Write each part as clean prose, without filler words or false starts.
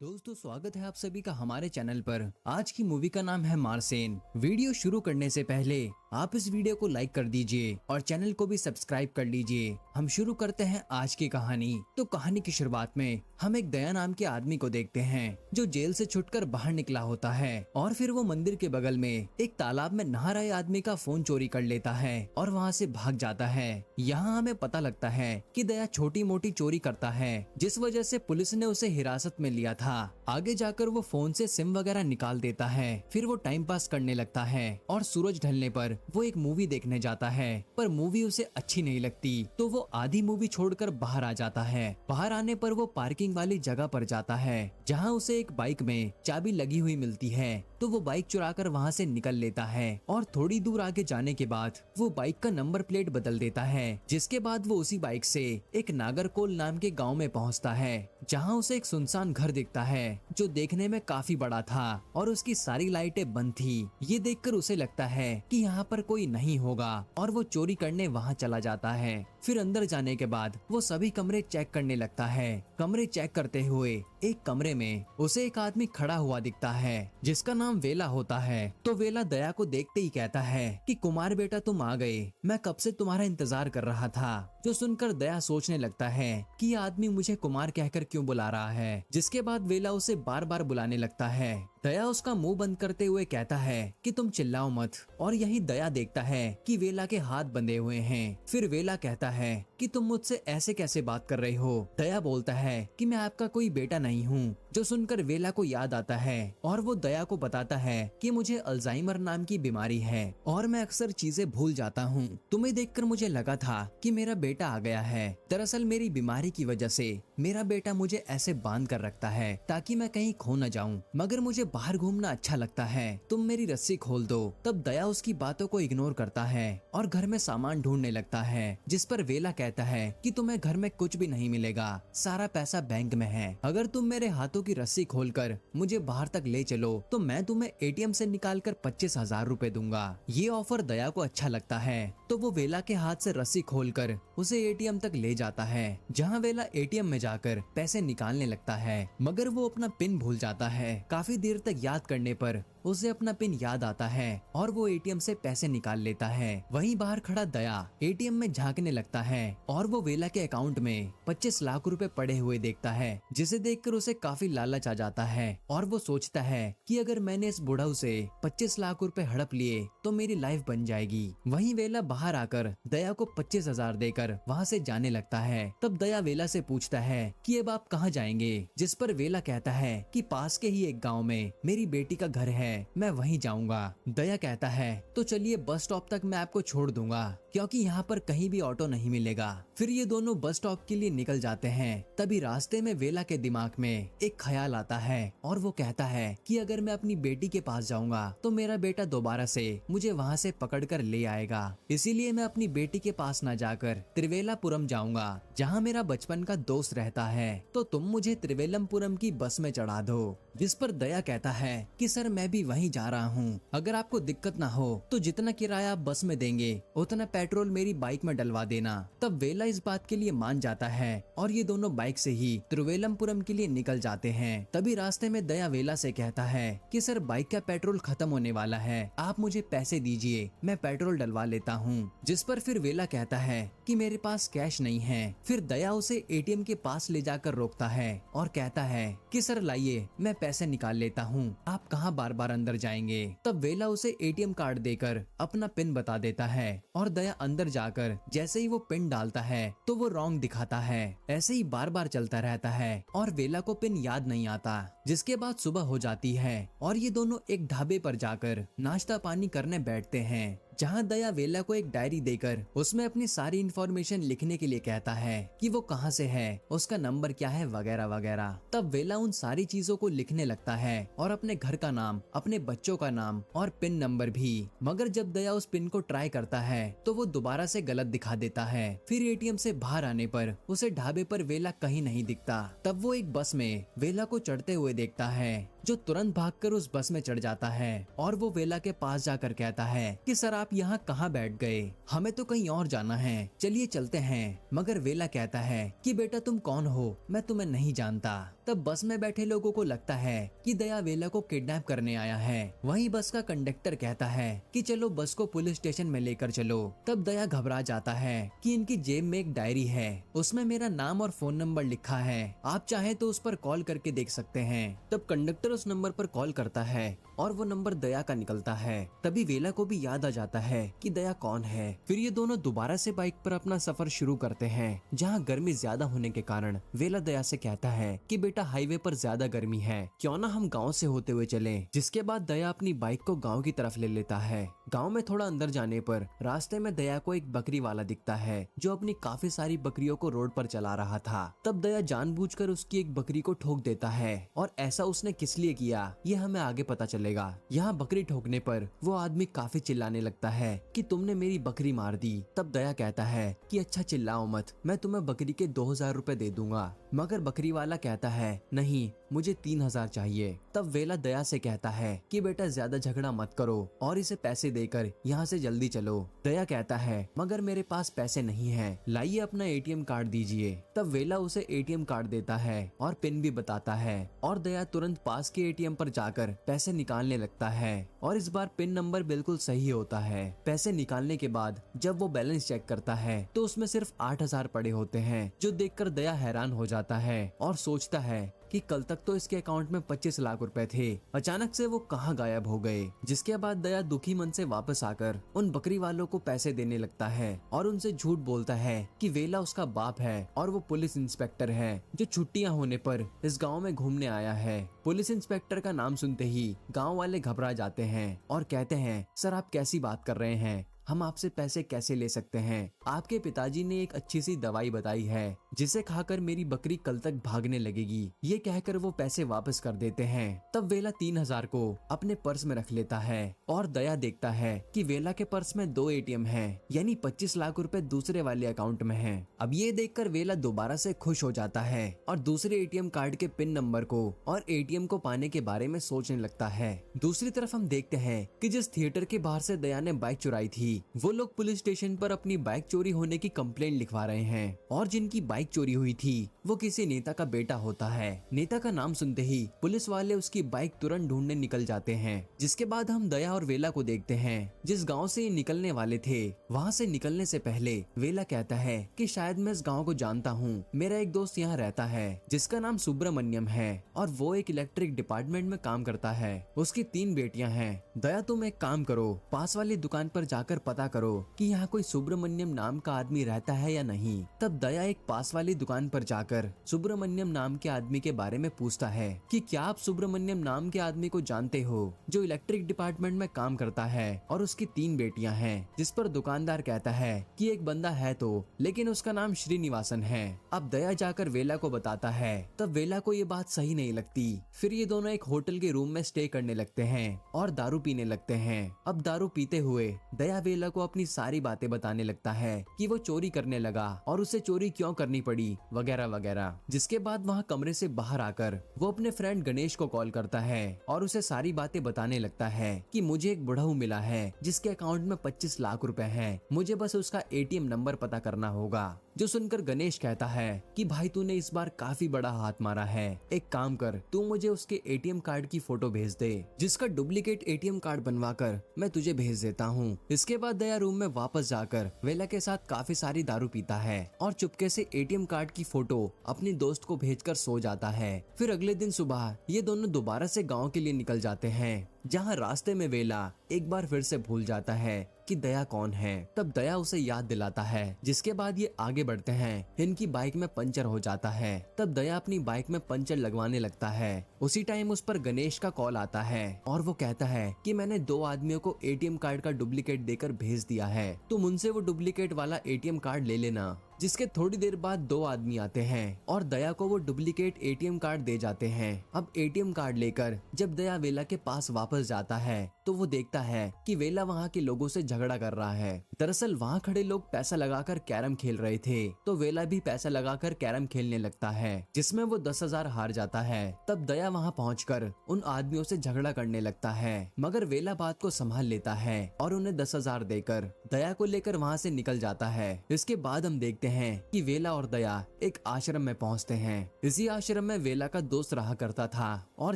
दोस्तों स्वागत है आप सभी का हमारे चैनल पर। आज की मूवी का नाम है मार्सेन। वीडियो शुरू करने से पहले आप इस वीडियो को लाइक कर दीजिए और चैनल को भी सब्सक्राइब कर लीजिए। हम शुरू करते हैं आज की कहानी। तो कहानी की शुरुआत में हम एक दया नाम के आदमी को देखते हैं जो जेल से छुटकर बाहर निकला होता है और फिर वो मंदिर के बगल में एक तालाब में नहा रहे आदमी का फोन चोरी कर लेता है और वहाँ से भाग जाता है। यहाँ हमें पता लगता है कि दया छोटी मोटी चोरी करता है जिस वजह से पुलिस ने उसे हिरासत में लिया था। आगे जाकर वो फोन से सिम वगैरह निकाल देता है। फिर वो टाइम पास करने लगता है और सूरज ढलने पर वो एक मूवी देखने जाता है, पर मूवी उसे अच्छी नहीं लगती तो वो आधी मूवी छोड़कर बाहर आ जाता है। बाहर आने पर वो पार्किंग वाली जगह पर जाता है जहाँ उसे एक बाइक में चाबी लगी हुई मिलती है, तो वो बाइक चुराकर वहाँ से निकल लेता है और थोड़ी दूर आगे जाने के बाद वो बाइक का नंबर प्लेट बदल देता है। जिसके बाद वो उसी बाइक से एक नागरकोल नाम के गांव में पहुँचता है जहाँ उसे एक सुनसान घर दिखता है जो देखने में काफी बड़ा था और उसकी सारी लाइटें बंद थी। ये देखकर उसे लगता है कि यहाँ पर कोई नहीं होगा और वो चोरी करने वहाँ चला जाता है। फिर अंदर जाने के बाद वो सभी कमरे चेक करने लगता है। कमरे चेक करते हुए एक कमरे में उसे एक आदमी खड़ा हुआ दिखता है जिसका नाम वेला होता है। तो वेला दया को देखते ही कहता है कि कुमार बेटा तुम आ गए, मैं कब से तुम्हारा इंतजार कर रहा था। जो सुनकर दया सोचने लगता है कि ये आदमी मुझे कुमार कहकर क्यों बुला रहा है। जिसके बाद वेला उसे बार बार बुलाने लगता है। दया उसका मुंह बंद करते हुए कहता है कि तुम चिल्लाओ मत और यही दया देखता है कि वेला के हाथ बंधे हुए हैं। फिर वेला कहता है कि तुम मुझसे ऐसे कैसे बात कर रहे हो। दया बोलता है कि मैं आपका कोई बेटा नहीं हूँ। जो सुनकर वेला को याद आता है और वो दया को बताता है कि मुझे अल्जाइमर नाम की बीमारी है और मैं अक्सर चीजें भूल जाता हूँ। तुम्हें देखकर मुझे लगा था कि मेरा बेटा आ गया है। दरअसल मेरी बीमारी की वजह से मेरा बेटा मुझे ऐसे बांध कर रखता है ताकि मैं कहीं खो न जाऊं, मगर मुझे बाहर घूमना अच्छा लगता है। तुम मेरी रस्सी खोल दो। तब दया उसकी बातों को इग्नोर करता है और घर में सामान ढूंढने लगता है। जिस पर वेला कहता है कि तुम्हें घर में कुछ भी नहीं मिलेगा, सारा पैसा बैंक में है। अगर तुम मेरे हाथों की रस्सी खोलकर मुझे बाहर तक ले चलो तो मैं तुम्हें एटीएम से निकालकर 25,000 रुपए दूंगा। ये ऑफर दया को अच्छा लगता है तो वो वेला के हाथ से रस्सी खोलकर उसे एटीएम तक ले जाता है जहाँ वेला एटीएम में जाकर पैसे निकालने लगता है, मगर वो अपना पिन भूल जाता है। काफी देर तक याद करने पर उसे अपना पिन याद आता है और वो एटीएम से पैसे निकाल लेता है। वहीं बाहर खड़ा दया एटीएम में झांकने लगता है और वो वेला के अकाउंट में 25 लाख रुपए पड़े हुए देखता है, जिसे देखकर उसे काफी लालच आ जाता है और वो सोचता है कि अगर मैंने इस बुढ़ऊ से 25 लाख रुपए हड़प लिए तो मेरी लाइफ बन जाएगी। वहीं वेला बाहर आकर दया को 25,000 देकर वहाँ से जाने लगता है। तब दया वेला से पूछता है कि अब आप कहाँ जाएंगे। जिस पर वेला कहता है कि पास के ही एक गाँव में मेरी बेटी का घर है, मैं वहीं जाऊंगा। दया कहता है तो चलिए बस स्टॉप तक मैं आपको छोड़ दूंगा क्योंकि यहाँ पर कहीं भी ऑटो नहीं मिलेगा। फिर ये दोनों बस स्टॉप के लिए निकल जाते हैं। तभी रास्ते में वेला के दिमाग में एक ख्याल आता है और वो कहता है कि अगर मैं अपनी बेटी के पास जाऊंगा तो मेरा बेटा दोबारा से मुझे वहाँ से पकड़कर ले आएगा। इसीलिए मैं अपनी बेटी के पास न जाकर त्रिवेलापुरम जाऊंगा जहाँ मेरा बचपन का दोस्त रहता है। तो तुम मुझे त्रिवेलमपुरम की बस में चढ़ा दो। जिस पर दया कहता है कि सर मैं भी वहीं जा रहा हूँ, अगर आपको दिक्कत ना हो तो जितना किराया आप बस में देंगे उतना पेट्रोल मेरी बाइक में डलवा देना। तब वेला इस बात के लिए मान जाता है और ये दोनों बाइक से ही त्रिवेलमपुरम के लिए निकल जाते हैं। तभी रास्ते में दया वेला से कहता है कि सर बाइक का पेट्रोल खत्म होने वाला है, आप मुझे पैसे दीजिए, मैं पेट्रोल डलवा लेता हूँ। जिस पर फिर वेला कहता है कि मेरे पास कैश नहीं है। फिर दया उसे एटीएम के पास ले जाकर रोकता है और कहता है कि सर लाइए मैं पैसे निकाल लेता हूँ, आप कहाँ बार बार अंदर जाएंगे। तब वेला उसे एटीएम कार्ड देकर अपना पिन बता देता है और दया अंदर जाकर जैसे ही वो पिन डालता है तो वो रॉन्ग दिखाता है। ऐसे ही बार बार चलता रहता है और वेला को पिन याद नहीं आता। जिसके बाद सुबह हो जाती है और ये दोनों एक ढाबे पर जाकर नाश्ता पानी करने बैठते हैं जहाँ दया वेला को एक डायरी देकर उसमें अपनी सारी इन्फॉर्मेशन लिखने के लिए कहता है कि वो कहाँ से है, उसका नंबर क्या है वगैरह वगैरह। तब वेला उन सारी चीजों को लिखने लगता है और अपने घर का नाम, अपने बच्चों का नाम और पिन नंबर भी। मगर जब दया उस पिन को ट्राई करता है तो वो दोबारा से गलत दिखा देता है। फिर एटीएम से बाहर आने पर उसे ढाबे पर वेला कहीं नहीं दिखता। तब वो एक बस में वेला को चढ़ते हुए देखता है जो तुरंत भागकर उस बस में चढ़ जाता है और वो वेला के पास जाकर कहता है कि सर आप यहाँ कहाँ बैठ गए, हमें तो कहीं और जाना है, चलिए चलते हैं। मगर वेला कहता है कि बेटा तुम कौन हो, मैं तुम्हें नहीं जानता। तब बस में बैठे लोगों को लगता है कि दया वेला को किडनैप करने आया है। वहीं बस का कंडक्टर कहता है कि चलो बस को पुलिस स्टेशन में लेकर चलो। तब दया घबरा जाता है कि इनकी जेब में एक डायरी है, उसमें मेरा नाम और फोन नंबर लिखा है, आप चाहे तो उस पर कॉल करके देख सकते हैं। तब कंडक्टर उस नंबर पर कॉल करता है और वो नंबर दया का निकलता है। तभी वेला को भी याद आ जाता है कि दया कौन है। फिर ये दोनों दोबारा से बाइक पर अपना सफर शुरू करते हैं, जहाँ गर्मी ज्यादा होने के कारण वेला दया से कहता है कि बेटा हाईवे पर ज्यादा गर्मी है, क्यों ना हम गांव से होते हुए चलें। जिसके बाद दया अपनी बाइक को गांव की तरफ ले लेता है। गांव में थोड़ा अंदर जाने पर रास्ते में दया को एक बकरी वाला दिखता है, जो अपनी काफी सारी बकरियों को रोड पर चला रहा था। तब दया जानबूझकर उसकी एक बकरी को ठोक देता है और ऐसा उसने किस लिए किया ये हमें आगे पता चलेगा। यहाँ बकरी ठोकने पर वो आदमी काफी चिल्लाने लगता है कि तुमने मेरी बकरी मार दी। तब दया कहता है कि अच्छा चिल्लाओ मत, मैं तुम्हें बकरी के 2000 रुपए दे दूंगा। मगर बकरी वाला कहता है नहीं, मुझे 3000 चाहिए। तब वेला दया से कहता है कि बेटा ज्यादा झगड़ा मत करो और इसे पैसे देकर यहाँ से जल्दी चलो। दया कहता है मगर मेरे पास पैसे नहीं है, लाइए अपना एटीएम कार्ड दीजिए। तब वेला उसे एटीएम कार्ड देता है और पिन भी बताता है और दया तुरंत पास के एटीएम पर जाकर पैसे निकालने लगता है और इस बार पिन नंबर बिल्कुल सही होता है। पैसे निकालने के बाद जब वो बैलेंस चेक करता है तो उसमें सिर्फ 8000 पड़े होते हैं, जो देखकर दया हैरान हो जाता है और सोचता है कि कल तक तो इसके अकाउंट में 25 लाख रुपए थे, अचानक से वो कहाँ गायब हो गए। जिसके बाद दया दुखी मन से वापस आकर उन बकरी वालों को पैसे देने लगता है और उनसे झूठ बोलता है कि वेला उसका बाप है और वो पुलिस इंस्पेक्टर है, जो छुट्टियां होने पर इस गांव में घूमने आया है। पुलिस इंस्पेक्टर का नाम सुनते ही गाँव वाले घबरा जाते हैं और कहते हैं सर आप कैसी बात कर रहे हैं, हम आपसे पैसे कैसे ले सकते हैं, आपके पिताजी ने एक अच्छी सी दवाई बताई है जिसे खाकर मेरी बकरी कल तक भागने लगेगी। ये कहकर वो पैसे वापस कर देते हैं। तब वेला 3000 को अपने पर्स में रख लेता है और दया देखता है कि वेला के पर्स में 2 एटीएम हैं, यानी 25 लाख रुपए दूसरे वाले अकाउंट में हैं। अब ये देखकर वेला दोबारा से खुश हो जाता है और दूसरे एटीएम कार्ड के पिन नंबर को और एटीएम को पाने के बारे में सोचने लगता है। दूसरी तरफ हम देखते हैं कि जिस थिएटर के बाहर से दया ने बाइक चुराई थी, वो लोग पुलिस स्टेशन पर अपनी बाइक चोरी होने की कंप्लेंट लिखवा रहे हैं और जिनकी बाइक चोरी हुई थी वो किसी नेता का बेटा होता है। नेता का नाम सुनते ही पुलिस वाले उसकी बाइक तुरंत ढूंढने निकल जाते हैं। जिसके बाद हम दया और वेला को देखते हैं। जिस गांव से ये निकलने वाले थे, वहां से निकलने से पहले वेला कहता है कि शायद मैं इस गाँव को जानता हूँ, मेरा एक दोस्त यहाँ रहता है जिसका नाम सुब्रमण्यम है और वो एक इलेक्ट्रिक डिपार्टमेंट में काम करता है। उसकी 3 बेटियां हैं। दया तुम एक काम करो, पास वाली दुकान पर जाकर पता करो कि यहाँ कोई सुब्रमण्यम नाम का आदमी रहता है या नहीं। तब दया एक पास वाली दुकान पर जाकर सुब्रमण्यम नाम के आदमी के बारे में पूछता है कि क्या आप सुब्रमण्यम नाम के आदमी को जानते हो, जो इलेक्ट्रिक डिपार्टमेंट में काम करता है और उसकी 3 बेटियां हैं। जिस पर दुकानदार कहता है कि एक बंदा है तो, लेकिन उसका नाम श्रीनिवासन है। अब दया जाकर वेला को बताता है। तब वेला को ये बात सही नहीं लगती। फिर ये दोनों एक होटल के रूम में स्टे करने लगते हैं और दारू पीने लगते हैं। अब दारू पीते हुए दया वेला को अपनी सारी बातें बताने लगता है कि वो चोरी करने लगा और उसे चोरी क्यों करनी पड़ी वगैरह वगैरह। जिसके बाद वहाँ कमरे से बाहर आकर वो अपने फ्रेंड गणेश को कॉल करता है और उसे सारी बातें बताने लगता है कि मुझे एक बुढ़ऊ मिला है जिसके अकाउंट में 25 लाख रुपए हैं, मुझे बस उसका एटीएम नंबर पता करना होगा। जो सुनकर गणेश कहता है कि भाई तूने इस बार काफी बड़ा हाथ मारा है, एक काम कर तू मुझे उसके एटीएम कार्ड की फोटो भेज दे, जिसका डुप्लीकेट एटीएम कार्ड बनवाकर मैं तुझे भेज देता हूँ। इसके बाद दया रूम में वापस जाकर वेला के साथ काफी सारी दारू पीता है और चुपके से एटीएम कार्ड की फोटो अपने दोस्त को भेजकर सो जाता है। फिर अगले दिन सुबह ये दोनों दोबारा से गाँव के लिए निकल जाते हैं, जहाँ रास्ते में वेला एक बार फिर से भूल जाता है कि दया कौन है। तब दया उसे याद दिलाता है। जिसके बाद ये आगे बढ़ते हैं। इनकी बाइक में पंचर हो जाता है। तब दया अपनी बाइक में पंचर लगवाने लगता है। उसी टाइम उस पर गणेश का कॉल आता है और वो कहता है कि मैंने 2 आदमियों को एटीएम कार्ड का डुप्लीकेट देकर भेज दिया है, तुम उनसे वो डुप्लीकेट वाला एटीएम कार्ड ले लेना। जिसके थोड़ी देर बाद दो आदमी आते हैं और दया को वो डुप्लीकेट एटीएम कार्ड दे जाते हैं। अब एटीएम कार्ड लेकर जब दया वेला के पास वापस जाता है तो वो देखता है कि वेला वहाँ के लोगों से झगड़ा कर रहा है। दरअसल वहाँ खड़े लोग पैसा लगाकर कैरम खेल रहे थे, तो वेला भी पैसा लगाकर कैरम खेलने लगता है, जिसमें वो 10,000 हार जाता है। तब दया वहाँ पहुंचकर उन आदमियों से झगड़ा करने लगता है, मगर वेला बात को संभाल लेता है और उन्हें 10,000 देकर दया को लेकर वहाँ से निकल जाता है। इसके बाद हम देखते हैं कि वेला और दया एक आश्रम में पहुँचते हैं। इसी आश्रम में वेला का दोस्त रहा करता था और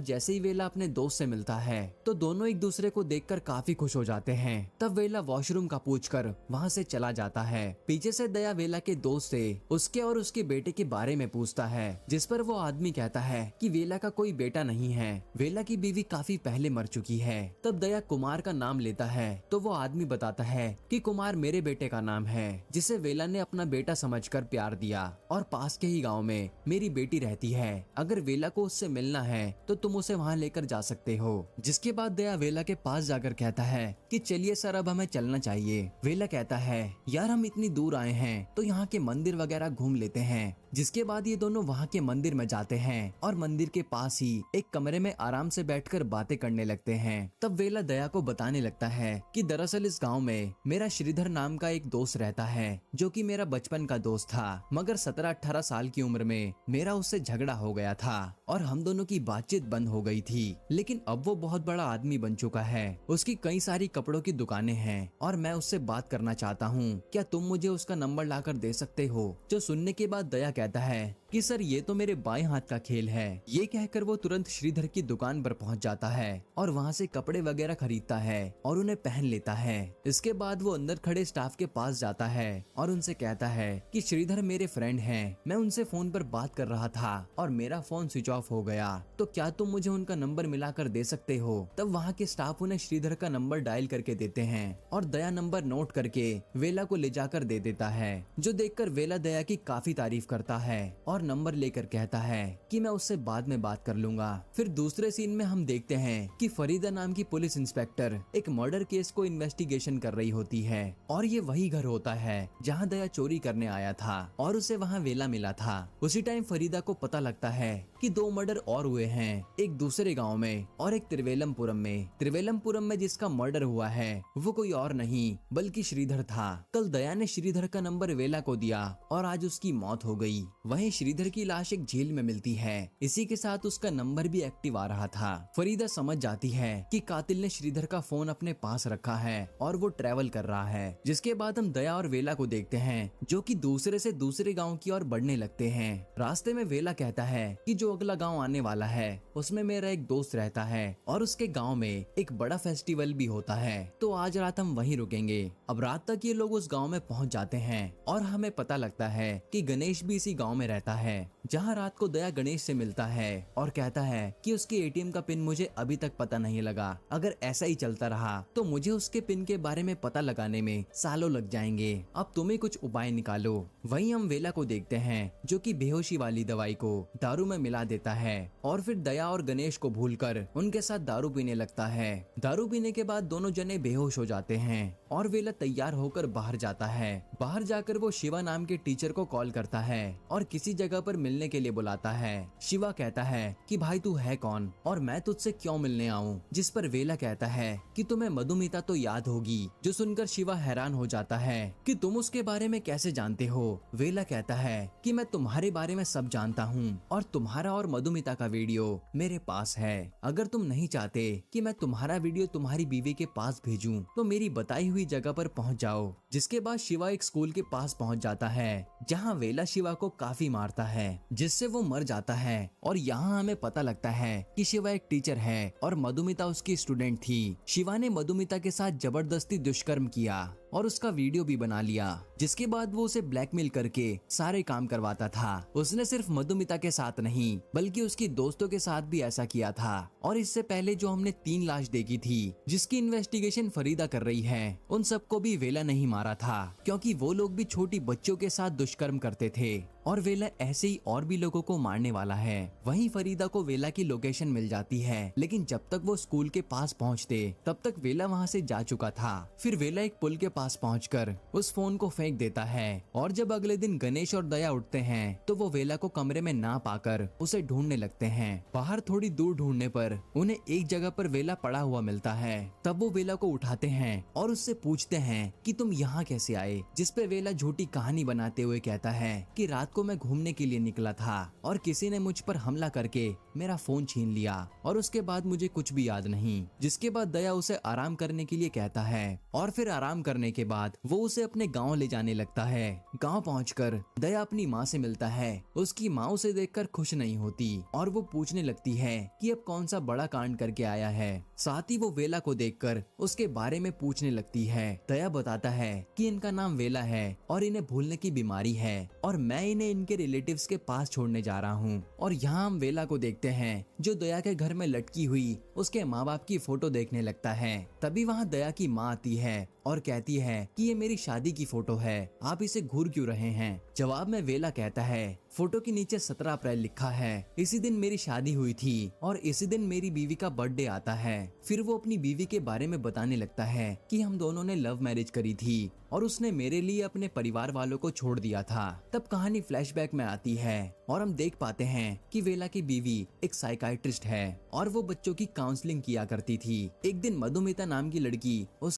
जैसे ही वेला अपने दोस्त से मिलता है तो दोनों एक दूसरे को देखकर काफी खुश हो जाते हैं। तब वेला वॉशरूम का पूछकर वहाँ से चला जाता है। पीछे से दया वेला के दोस्त से उसके और उसके बेटे के बारे में पूछता है, जिस पर वो आदमी कहता है कि वेला का कोई बेटा नहीं है, वेला की बीवी काफी पहले मर चुकी है। तब दया कुमार का नाम लेता है तो वो आदमी बताता है कि कुमार मेरे बेटे का नाम है, जिसे वेला ने अपना बेटा समझकर प्यार दिया और पास के ही गाँव में मेरी बेटी रहती है। अगर वेला को उससे मिलना है तो तुम उसे वहाँ लेकर जा सकते हो। जिसके बाद दया वेला के पास जाकर कहता है कि चलिए सर, अब हमें चलना चाहिए। वेला कहता है यार हम इतनी दूर आए हैं तो यहाँ के मंदिर वगैरह घूम लेते हैं। जिसके बाद ये दोनों वहाँ के मंदिर में जाते हैं और मंदिर के पास ही एक कमरे में आराम से बैठकर बातें करने लगते हैं। तब वेला दया को बताने लगता है कि दरअसल इस गांव में मेरा श्रीधर नाम का एक दोस्त रहता है, जो कि मेरा बचपन का दोस्त था, मगर 17-18 साल की उम्र में मेरा उससे झगड़ा हो गया था और हम दोनों की बातचीत बंद हो गई थी। लेकिन अब वो बहुत बड़ा आदमी बन चुका है, उसकी कई सारी कपड़ों की दुकानें हैं और मैं उससे बात करना चाहता हूँ, क्या तुम मुझे उसका नंबर लाकर दे सकते हो? जो सुनने के बाद दया कहता है कि सर ये तो मेरे बाएं हाथ का खेल है। ये कहकर वो तुरंत श्रीधर की दुकान पर पहुंच जाता है और वहां से कपड़े वगैरह खरीदता है और उन्हें पहन लेता है। इसके बाद वो अंदर खड़े स्टाफ के पास जाता है और उनसे कहता है कि श्रीधर मेरे फ्रेंड हैं, मैं उनसे फोन पर बात कर रहा था और मेरा फोन स्विच ऑफ हो गया, तो क्या तुम मुझे उनका नंबर मिलाकर दे सकते हो? तब वहाँ के स्टाफ उन्हें श्रीधर का नंबर डायल करके देते हैं और दया नंबर नोट करके वेला को ले जाकर दे देता है, जो देखकर वेला दया की काफी तारीफ करता है और नंबर लेकर कहता है कि मैं उससे बाद में बात कर लूंगा। फिर दूसरे सीन में हम देखते हैं कि फरीदा नाम की पुलिस इंस्पेक्टर एक मर्डर केस को इन्वेस्टिगेशन कर रही होती है और ये वही घर होता है जहां दया चोरी करने आया था और उसे वहां वेला मिला था। उसी टाइम फरीदा को पता लगता है कि 2 मर्डर और हुए हैं, एक दूसरे गाँव में और एक त्रिवेलमपुरम में। त्रिवेलमपुरम में जिसका मर्डर हुआ है वो कोई और नहीं बल्कि श्रीधर था। कल दया ने श्रीधर का नंबर वेला को दिया और आज उसकी मौत हो गई। वहीं श्रीधर की लाश एक झील में मिलती है, इसी के साथ उसका नंबर भी एक्टिव आ रहा था। फरीदा समझ जाती है कि कातिल ने श्रीधर का फोन अपने पास रखा है और वो ट्रेवल कर रहा है। जिसके बाद हम दया और वेला को देखते हैं जो कि दूसरे से दूसरे गांव की ओर बढ़ने लगते हैं। रास्ते में वेला कहता है कि जो अगला गांव आने वाला है उसमें मेरा एक दोस्त रहता है और उसके गांव में एक बड़ा फेस्टिवल भी होता है, तो आज रात हम वहीं रुकेंगे। अब रात तक ये लोग उस गाँव में पहुँच जाते हैं और हमें पता लगता है कि गणेश भी इसी गाँव में रहता है। जहां रात को दया गणेश से मिलता है और कहता है कि उसके एटीएम का पिन मुझे अभी तक पता नहीं लगा, अगर ऐसा ही चलता रहा तो मुझे उसके पिन के बारे में पता लगाने में सालों लग जाएंगे, अब तुम्हें कुछ उपाय निकालो। वहीं हम वेला को देखते हैं जो कि बेहोशी वाली दवाई को दारू में मिला देता है और फिर दया और गणेश को भूलकर उनके साथ दारू पीने लगता है। दारू पीने के बाद दोनों जने बेहोश हो जाते हैं और वेला तैयार होकर बाहर जाता है। बाहर जाकर वो शिवा नाम के टीचर को कॉल करता है और किसी जगह पर मिलने के लिए बुलाता है। शिवा कहता है कि भाई तू है कौन और मैं तुझसे क्यों मिलने आऊं? जिस पर वेला कहता है कि तुम्हें मधुमिता तो याद होगी। जो सुनकर शिवा हैरान हो जाता है कि तुम उसके बारे में कैसे जानते हो? वेला कहता है कि मैं तुम्हारे बारे में सब जानता हूँ और तुम्हारा और मधुमिता का वीडियो मेरे पास है। अगर तुम नहीं चाहते कि मैं तुम्हारा वीडियो तुम्हारी बीवी के पास भेजूं तो मेरी बताई हुई जगह पर पहुंच जाओ। जिसके बाद शिवा एक स्कूल के पास पहुंच जाता है जहां वेला शिवा को काफी मारता है जिससे वो मर जाता है और यहाँ हमें पता लगता है कि शिवा एक टीचर है और मधुमिता उसकी स्टूडेंट थी। शिवा ने मधुमिता के साथ जबरदस्ती दुष्कर्म किया और उसका वीडियो भी बना लिया, जिसके बाद वो उसे ब्लैकमेल करके सारे काम करवाता था। उसने सिर्फ मधुमिता के साथ नहीं बल्कि उसकी दोस्तों के साथ भी ऐसा किया था। और इससे पहले जो हमने 3 लाश देखी थी जिसकी इन्वेस्टिगेशन फरीदा कर रही है, उन सबको भी वेला नहीं मारा था क्योंकि वो लोग भी छोटी बच्चों के साथ दुष्कर्म करते थे और वेला ऐसे ही और भी लोगों को मारने वाला है। वहीं फरीदा को वेला की लोकेशन मिल जाती है, लेकिन जब तक वो स्कूल के पास पहुंचते तब तक वेला वहां से जा चुका था। फिर वेला एक पुल के पास पहुंचकर उस फोन को फेंक देता है और जब अगले दिन गणेश और दया उठते हैं तो वो वेला को कमरे में ना पाकर उसे ढूंढने लगते हैं। बाहर थोड़ी दूर ढूंढने पर उन्हें एक जगह पर वेला पड़ा हुआ मिलता है। तब वो वेला को उठाते हैं और उससे पूछते हैं कि तुम यहाँ कैसे आए, जिस पे वेला झूठी कहानी बनाते हुए कहता है कि रात को मैं घूमने के लिए निकला था और किसी ने मुझ पर हमला करके मेरा फोन छीन लिया और उसके बाद मुझे कुछ भी याद नहीं। जिसके बाद दया उसे आराम करने के लिए कहता है और फिर आराम करने के बाद वो उसे अपने गांव ले जाने लगता है। गांव पहुंचकर दया अपनी माँ से मिलता है। उसकी माँ उसे देखकर खुश नहीं होती और वो पूछने लगती है कि अब कौन सा बड़ा कांड करके आया है। साथ ही वो वेला को देखकर उसके बारे में पूछने लगती है। दया बताता है कि इनका नाम वेला है और इन्हें भूलने की बीमारी है और मैं इन्हें इनके रिलेटिव्स के पास छोड़ने जा रहा हूँ। और यहाँ हम वेला को देखते हैं जो दया के घर में लटकी हुई उसके माँ बाप की फोटो देखने लगता है। तभी वहाँ दया की माँ आती है और कहती है कि ये मेरी शादी की फोटो है, आप इसे घूर क्यों रहे हैं। जवाब में वेला कहता है फोटो के नीचे 17 अप्रैल लिखा है, इसी दिन मेरी शादी हुई थी और इसी दिन मेरी बीवी का बर्थडे आता है। फिर वो अपनी बीवी के बारे में बताने लगता है कि हम दोनों ने लव मैरिज करी थी और उसने मेरे लिए अपने परिवार वालों को छोड़ दिया था। तब कहानी फ्लैशबैक में आती है और हम देख पाते हैं कि वेला की बीवी एक साइकाइट्रिस्ट है और वो बच्चों की काउंसलिंग किया करती थी। एक दिन मधुमिता नाम की लड़की उसके